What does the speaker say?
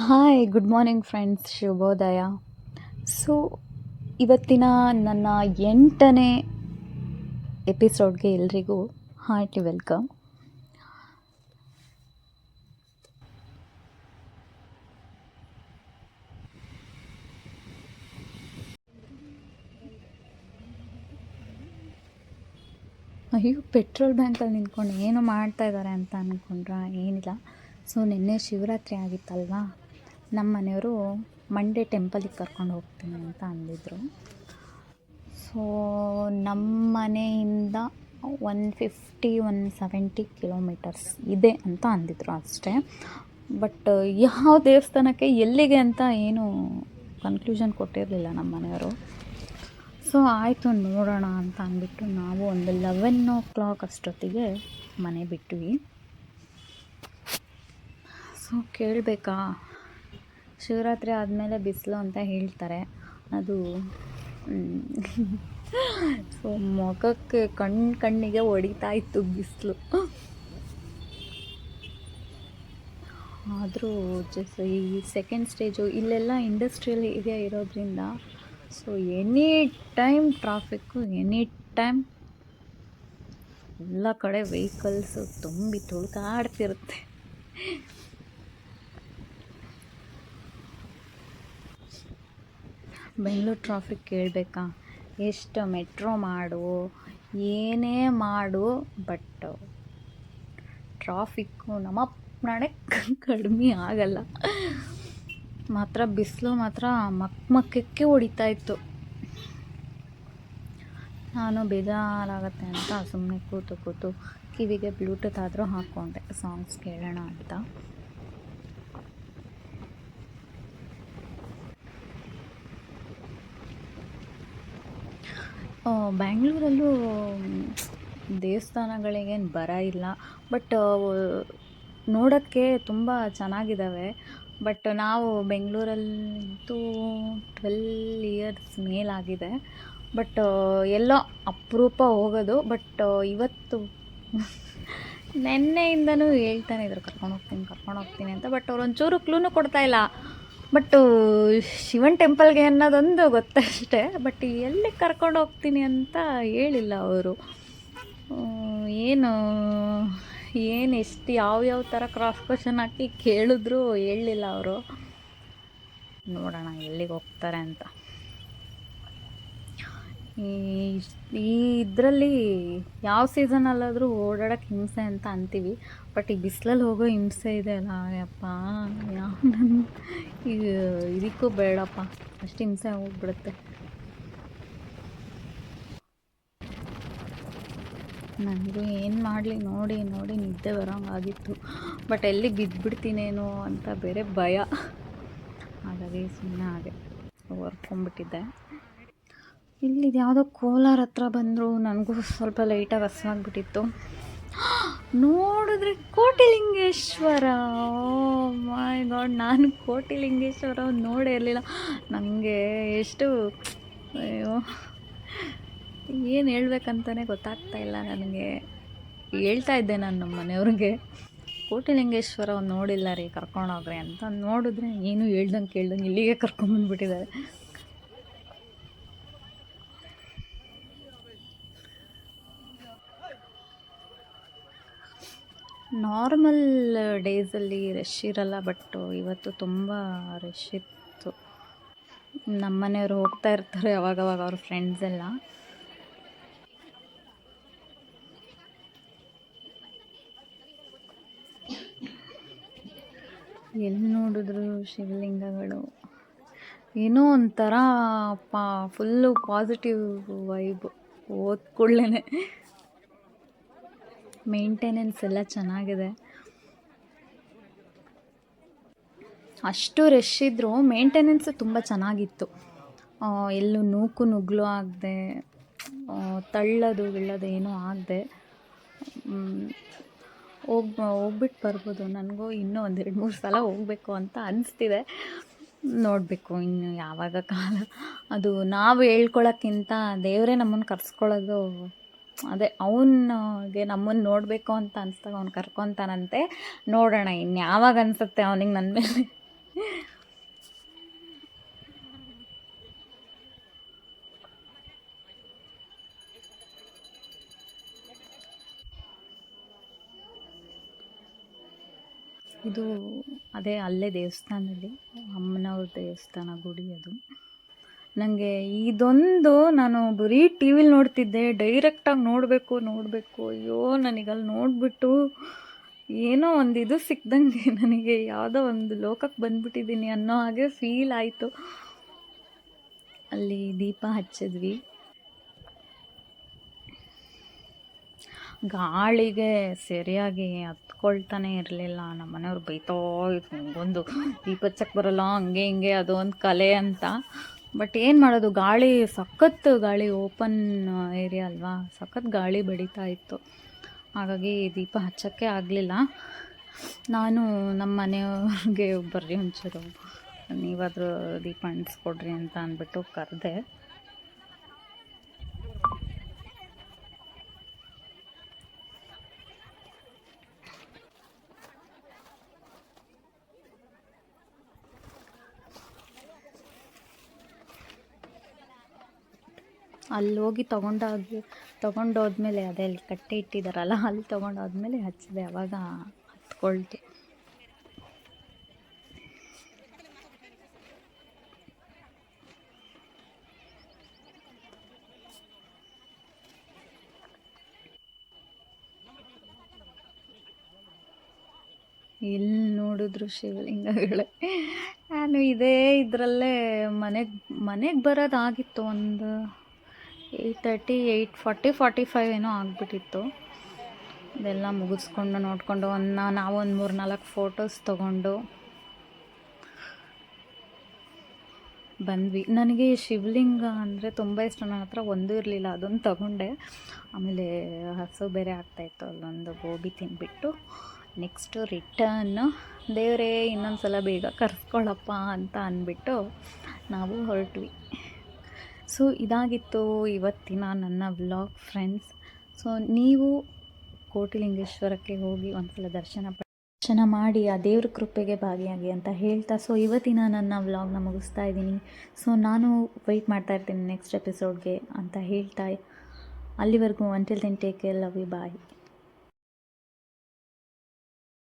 Hi good morning friends, ಶುಭೋದಯ. So ಇವತ್ತಿನ ನನ್ನ 8ನೇ ಎಪಿಸೋಡ್ಗೆ ಎಲ್ರಿಗೂ ಹಾರ್ಟಿ ವೆಲ್ಕಮ್. ಅಯ್ಯೋ, ಪೆಟ್ರೋಲ್ ಬ್ಯಾಂಕಲ್ಲಿ ನಿಂತ್ಕೊಂಡು ಏನು ಮಾಡ್ತಾ ಇದ್ದಾರೆ ಅಂತ ಅಂದ್ಕೊಂಡ್ರೆ ಏನಿಲ್ಲ. ಸೊ ನಿನ್ನೆ ಶಿವರಾತ್ರಿ ಆಗಿತ್ತಲ್ವಾ, ನಮ್ಮ ಮನೆಯವರು ಮಂಡೇ ಟೆಂಪಲಿಗೆ ಕರ್ಕೊಂಡು ಹೋಗ್ತೀನಿ ಅಂತ ಅಂದಿದ್ರು. ಸೊ ನಮ್ಮ ಮನೆಯಿಂದ 170 ಕಿಲೋಮೀಟರ್ಸ್ ಇದೆ ಅಂತ ಅಂದಿದ್ರು ಅಷ್ಟೇ. ಬಟ್ ಯಾವ ದೇವಸ್ಥಾನಕ್ಕೆ ಎಲ್ಲಿಗೆ ಅಂತ ಏನು ಕನ್ಕ್ಲೂಷನ್ ಕೊಟ್ಟಿರಲಿಲ್ಲ ನಮ್ಮ ಮನೆಯವರು. ಸೊ ಆಯಿತು, ನೋಡೋಣ ಅಂತ ಅಂದ್ಬಿಟ್ಟು ನಾವು ಒಂದು 11 ಅಷ್ಟೊತ್ತಿಗೆ ಮನೆ ಬಿಟ್ವಿ. ಸೊ ಕೇಳಬೇಕಾ, ಶಿವರಾತ್ರಿ ಆದಮೇಲೆ ಬಿಸಿಲು ಅಂತ ಹೇಳ್ತಾರೆ. ಅದು ಸೊ ಮುಖಕ್ಕೆ ಕಣ್ಣಿಗೆ ಹೊಡಿತಾ ಇತ್ತು ಬಿಸಿಲು. ಆದರೂ ಜಸ್ಟ್ ಈ ಸೆಕೆಂಡ್ ಸ್ಟೇಜು ಇಲ್ಲೆಲ್ಲ ಇಂಡಸ್ಟ್ರಿಯಲ್ ಏರಿಯಾ ಇರೋದ್ರಿಂದ so any time traffic, any time ಎಲ್ಲ ಕಡೆ ವೆಹಿಕಲ್ಸು ತುಂಬಿ ತುಳ್ಕಾಡ್ತಿರುತ್ತೆ. ಬೆಂಗಳೂರು ಟ್ರಾಫಿಕ್ ಕೇಳಬೇಕಾ, ಎಷ್ಟು ಮೆಟ್ರೋ ಮಾಡು, ಏನೇ ಮಾಡು, ಬಟ್ ಟ್ರಾಫಿಕ್ಕು ನಮ್ಮ ನಾಳೆ ಕಡಿಮೆ ಆಗಲ್ಲ. ಮಾತ್ರ ಬಿಸಿಲು ಮಾತ್ರ ಮಕ್ಕಕ್ಕೆ ಹೊಡಿತಾ ಇತ್ತು. ನಾನು ಬೇಜಾರಾಗತ್ತೆ ಅಂತ ಸುಮ್ಮನೆ ಕೂತು ಕಿವಿಗೆ ಬ್ಲೂಟೂತ್ ಆದರೂ ಹಾಕ್ಕೊಂಡೆ, ಸಾಂಗ್ಸ್ ಕೇಳೋಣ ಅಂತ. ಬ್ಯಾಂಗ್ಳೂರಲ್ಲೂ ದೇವಸ್ಥಾನಗಳಿಗೇನು ಬರ ಇಲ್ಲ, ಬಟ್ ನೋಡೋಕ್ಕೆ ತುಂಬ ಚೆನ್ನಾಗಿದ್ದಾವೆ. ಬಟ್ ನಾವು ಬೆಂಗಳೂರಲ್ಲಂತೂ 12 ಇಯರ್ಸ್ ಮೇಲಾಗಿದೆ. ಬಟ್ ಎಲ್ಲೋ ಅಪರೂಪ ಹೋಗೋದು. ಬಟ್ ಇವತ್ತು ನೆನ್ನೆಯಿಂದನೂ ಹೇಳ್ತಾನೆ ಇದ್ರು ಕರ್ಕೊಂಡು ಹೋಗ್ತೀನಿ ಅಂತ. ಬಟ್ ಅವ್ರು ಒಂಚೂರು ಕ್ಲೂನು ಕೊಡ್ತಾಯಿಲ್ಲ. ಬಟ್ಟು ಶಿವನ್ ಟೆಂಪಲ್ಗೆ ಅನ್ನೋದೊಂದು ಗೊತ್ತಷ್ಟೇ, ಬಟ್ ಎಲ್ಲಿ ಕರ್ಕೊಂಡು ಹೋಗ್ತೀನಿ ಅಂತ ಹೇಳಿಲ್ಲ ಅವರು. ಎಷ್ಟು ಯಾವ್ಯಾವ ಥರ ಕ್ರಾಸ್ ಕ್ವಶನ್ ಹಾಕಿ ಕೇಳಿದ್ರು ಹೇಳಲಿಲ್ಲ ಅವರು. ನೋಡೋಣ ಎಲ್ಲಿಗೆ ಹೋಗ್ತಾರೆ ಅಂತ. ಈ ಇದರಲ್ಲಿ ಯಾವ ಸೀಸನಲ್ಲಾದರೂ ಓಡಾಡೋಕ್ಕೆ ಹಿಂಸೆ ಅಂತ ಅಂತೀವಿ, ಬಟ್ ಈ ಬಿಸಿಲಲ್ಲಿ ಹೋಗೋ ಹಿಂಸೆ ಇದೆ ಅಲ್ಲ ಯಪ್ಪ, ಇದಕ್ಕೂ ಬೇಡಪ್ಪ, ಅಷ್ಟು ಹಿಂಸೆ ಹೋಗ್ಬಿಡುತ್ತೆ. ನನಗೂ ಏನು ಮಾಡಲಿ ನೋಡಿ ನಿದ್ದೆ ಬರೋಂಗಾಗಿತ್ತು. ಬಟ್ ಎಲ್ಲಿ ಬಿದ್ದುಬಿಡ್ತೀನೇನೋ ಅಂತ ಬೇರೆ ಭಯ. ಹಾಗಾಗಿ ಸುಮ್ಮನೆ ಹಾಗೆ ಹೊರ್ಕೊಂಡ್ಬಿಟ್ಟಿದ್ದೆ. ಇಲ್ಲಿದು ಯಾವುದೋ ಕೋಲಾರ ಹತ್ರ ಬಂದರು. ನನಗೂ ಸ್ವಲ್ಪ ಲೈಟಾಗಿ ಹಸಿವಾಗ್ಬಿಟ್ಟಿತ್ತು. ನೋಡಿದ್ರೆ ಕೋಟಿಲಿಂಗೇಶ್ವರ. ಮೈ ಗಾಡ್, ನಾನು ಕೋಟಿಲಿಂಗೇಶ್ವರ ನೋಡೇ ಇರಲಿಲ್ಲ. ನನಗೆ ಎಷ್ಟು ಏನು ಹೇಳ್ಬೇಕಂತಲೇ ಗೊತ್ತಾಗ್ತಾಯಿಲ್ಲ ನನಗೆ. ಹೇಳ್ತಾ ಇದ್ದೆ ನಾನು ನಮ್ಮ ಮನೆಯವ್ರಿಗೆ, ಕೋಟಿಲಿಂಗೇಶ್ವರ ನೋಡಿಲ್ಲ ರೀ, ಕರ್ಕೊಂಡೋಗ್ರಿ ಅಂತ. ನೋಡಿದ್ರೆ ಏನು ಕೇಳ್ದಂಗೆ ಇಲ್ಲಿಗೆ ಕರ್ಕೊಂಬಂದ್ಬಿಟ್ಟಿದ್ದಾರೆ. ನಾರ್ಮಲ್ ಡೇಸಲ್ಲಿ ರಶ್ ಇರಲ್ಲ, ಬಟ್ ಇವತ್ತು ತುಂಬ ರಶ್ ಇತ್ತು. ನಮ್ಮ ಮನೆಯವರು ಹೋಗ್ತಾ ಇರ್ತಾರೆ ಅವಾಗವಾಗ, ಅವ್ರ ಫ್ರೆಂಡ್ಸ್ ಎಲ್ಲ. ಎಲ್ಲಿ ನೋಡಿದ್ರು ಶಿವಲಿಂಗಗಳು, ಏನೋ ಒಂಥರ ಫುಲ್ಲು ಪಾಸಿಟಿವ್ ವೈಬ್. ಹೋದ ಕೂಡಲೇ ಮೇಂಟೆನೆನ್ಸ್ ಎಲ್ಲ ಚೆನ್ನಾಗಿದೆ. ಅಷ್ಟು ರಶ್ ಇದ್ದರೂ ಮೇಂಟೆನೆನ್ಸ್ ತುಂಬ ಚೆನ್ನಾಗಿತ್ತು. ಎಲ್ಲೂ ನುಗ್ಗಲು ಆಗದೆ, ತಳ್ಳೋದು ಏನೂ ಆಗದೆ ಹೋಗ್ಬಿಟ್ಟು ಬರ್ಬೋದು. ನನಗೂ ಇನ್ನೂ 1-2-3 ಸಲ ಹೋಗಬೇಕು ಅಂತ ಅನಿಸ್ತಿದೆ. ನೋಡಬೇಕು ಇನ್ನು ಯಾವಾಗ ಕಾಲ. ಅದು ನಾವು ಹೇಳ್ಕೊಳಕ್ಕಿಂತ ದೇವರೇ ನಮ್ಮನ್ನು ಕರ್ಸ್ಕೊಳ್ಳೋದು. ಅದೇ ಅವನಿಗೆ ನಮ್ಮನ್ನು ನೋಡಬೇಕು ಅಂತ ಅನಿಸ್ದಾಗ ಅವ್ನು ಕರ್ಕೊತಾನಂತೆ. ನೋಡೋಣ ಇನ್ನು ಯಾವಾಗ ಅನಿಸುತ್ತೆ ಅವನಿಗೆ ನನ್ನ ಮೇಲೆ ಇದು ಅದೇ ಅಲ್ಲೇ ದೇವಸ್ಥಾನದಲ್ಲಿ ಅಮ್ಮನವ್ರ ದೇವಸ್ಥಾನ ಗುಡಿ ಅದು. ನನಗೆ ಇದೊಂದು ನಾನು ಬರೀ ಟಿ ವಿಲಿ ನೋಡ್ತಿದ್ದೆ, ಡೈರೆಕ್ಟಾಗಿ ನೋಡಬೇಕು ಅಯ್ಯೋ ನನಗಲ್ಲಿ ನೋಡಿಬಿಟ್ಟು ಏನೋ ಒಂದು ಇದು ಸಿಕ್ದಂಗೆ ನನಗೆ ಯಾವುದೋ ಒಂದು ಲೋಕಕ್ಕೆ ಬಂದುಬಿಟ್ಟಿದ್ದೀನಿ ಅನ್ನೋ ಹಾಗೆ ಫೀಲ್ ಆಯಿತು. ಅಲ್ಲಿ ದೀಪ ಹಚ್ಚಿದ್ವಿ, ಗಾಳಿಗೆ ಸರಿಯಾಗಿ ಹತ್ಕೊಳ್ತಾನೆ ಇರಲಿಲ್ಲ. ನಮ್ಮ ಮನೆಯವ್ರು ಬೈತಾ ಇದ್ರು, ಒಂದು ದೀಪ ಹಚ್ಚಕ್ಕೆ ಬರೋಲ್ಲ, ಹಂಗೆ ಹಿಂಗೆ ಅದು ಒಂದು ಕಲೆ ಅಂತ. ಬಟ್ ಏನು ಮಾಡೋದು, ಗಾಳಿ ಸಖತ್ ಗಾಳಿ, ಓಪನ್ ಏರಿಯಾ ಅಲ್ವಾ, ಸಖತ್ ಗಾಳಿ ಬಡಿತಾ ಇತ್ತು. ಹಾಗಾಗಿ ದೀಪ ಹಚ್ಚೋಕ್ಕೆ ಆಗಲಿಲ್ಲ. ನಾನು ನಮ್ಮ ಮನೆಯವ್ರಿಗೆ ಬರ್ರಿ ಒಂಚೂರು ನೀವಾದರೂ ದೀಪ ಅಂಟಿಸ್ಕೊಡ್ರಿ ಅಂತ ಅಂದ್ಬಿಟ್ಟು ಕರೆದೆ. ಅಲ್ಲಿ ಹೋಗಿ ತೊಗೊಂಡೋದ್ಮೇಲೆ ಅದೇ ಅಲ್ಲಿ ಕಟ್ಟೆ ಇಟ್ಟಿದ್ದಾರಲ್ಲ, ಅಲ್ಲಿ ತೊಗೊಂಡೋದ್ಮೇಲೆ ಹಚ್ಚಿದೆ, ಅವಾಗ ಹತ್ಕೊಳ್ತು. ಎಲ್ಲಿ ನೋಡಿದ್ರು ಶಿವಲಿಂಗಗಳೇ. ನಾನು ಇದೇ ಇದರಲ್ಲೇ ಮನೆಗೆ ಬರೋದಾಗಿತ್ತು, ಒಂದು 8:30, 8:40, 45 ಏನೋ ಆಗಿಬಿಟ್ಟಿತ್ತು. ಇದೆಲ್ಲ ಮುಗಿಸ್ಕೊಂಡು ನೋಡಿಕೊಂಡು ನಾವೊಂದು 3-4 ಫೋಟೋಸ್ ತೊಗೊಂಡು ಬಂದ್ವಿ. ನನಗೆ ಶಿವಲಿಂಗ ಅಂದರೆ ತುಂಬ ಇಷ್ಟ. ನನ್ನ ಹತ್ರ ಒಂದೂ ಇರಲಿಲ್ಲ, ಅದೊಂದು ತಗೊಂಡೆ. ಆಮೇಲೆ ಹಸು ಬೇರೆ ಆಗ್ತಾಯಿತ್ತು, ಅಲ್ಲೊಂದು ಗೋಬಿ ತಿಂದುಬಿಟ್ಟು ನೆಕ್ಸ್ಟು ರಿಟರ್ನ್ ದೇವರೇ ಇನ್ನೊಂದು ಸಲ ಬೇಗ ಕರೆಸ್ಕೊಳ್ಳಪ್ಪ ಅಂತ ಅಂದ್ಬಿಟ್ಟು ನಾವು ಹೊರಟ್ವಿ. ಸೊ ಇದಾಗಿತ್ತು ಇವತ್ತಿನ ನನ್ನ ವ್ಲಾಗ್ ಫ್ರೆಂಡ್ಸ್. ಸೊ ನೀವು ಕೋಟಿಲಿಂಗೇಶ್ವರಕ್ಕೆ ಹೋಗಿ ಒಂದ್ಸಲ ದರ್ಶನ ಮಾಡಿ ಆ ದೇವ್ರ ಕೃಪೆಗೆ ಭಾಗಿಯಾಗಿ ಅಂತ ಹೇಳ್ತಾ, ಸೊ ಇವತ್ತಿನ ನನ್ನ ವ್ಲಾಗ್ನ ಮುಗಿಸ್ತಾ ಇದ್ದೀನಿ. ಸೊ ನಾನು ವೆಯ್ಟ್ ಮಾಡ್ತಾ ಇರ್ತೀನಿ ನೆಕ್ಸ್ಟ್ ಎಪಿಸೋಡ್ಗೆ ಅಂತ ಹೇಳ್ತಾ, ಅಲ್ಲಿವರೆಗೂ until then take care, love you, bye.